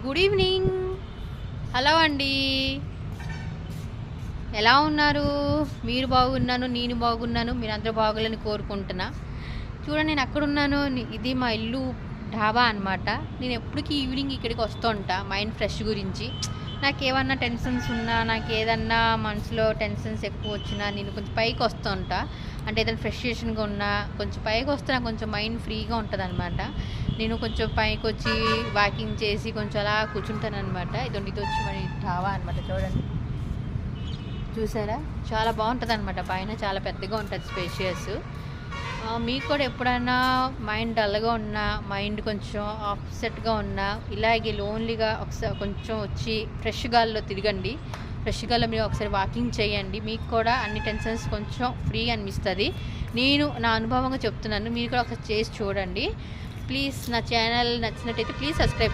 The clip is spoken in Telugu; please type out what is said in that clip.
Good evening. హలో అండి, ఎలా ఉన్నారు? మీరు బాగున్నాను, నేను బాగున్నాను, మీరందరూ బాగోలని కోరుకుంటున్నా. చూడండి, నేను అక్కడున్నాను. ఇది మా ఇల్లు ఢాబా అనమాట. నేను ఎప్పటికీ ఈవినింగ్ ఇక్కడికి వస్తూ ఉంటా మైండ్ ఫ్రెష్ గురించి. నాకు ఏమన్నా టెన్షన్స్ ఉన్నా, నాకు ఏదన్నా మనసులో టెన్షన్స్ ఎక్కువ వచ్చినా నేను కొంచెం పైకి వస్తూ ఉంటా. అంటే ఏదైనా ఫ్రస్ట్రేషన్గా ఉన్నా కొంచెం పైకి వస్తే నాకు కొంచెం మైండ్ ఫ్రీగా ఉంటుంది అనమాట. నేను కొంచెం పైకి వచ్చి వాకింగ్ చేసి కొంచెం అలా కూర్చుంటాను అనమాట. ఇది వచ్చి మరి ఢాబా అనమాట. చూడండి, చూసారా, చాలా బాగుంటుంది అనమాట. పైన చాలా పెద్దగా ఉంటుంది, స్పేషియస్. మీకు కూడా ఎప్పుడైనా మైండ్ డల్గా ఉన్నా, మైండ్ కొంచెం అప్సెట్గా ఉన్నా, ఇలాగే లోన్లీగా ఒకసారి కొంచెం వచ్చి ఫ్రెష్ గాల్లో తిరగండి. ఫ్రెష్ గాల్లో మీరు ఒకసారి వాకింగ్ చేయండి. మీకు కూడా అన్ని టెన్షన్స్ కొంచెం ఫ్రీ అనిపిస్తుంది. నేను నా అనుభవంగా చెప్తున్నాను, మీరు కూడా ఒకసారి చేసి చూడండి. ప్లీజ్ నా ఛానల్ నచ్చినట్టయితే ప్లీజ్ సబ్స్క్రైబ్ చేయండి.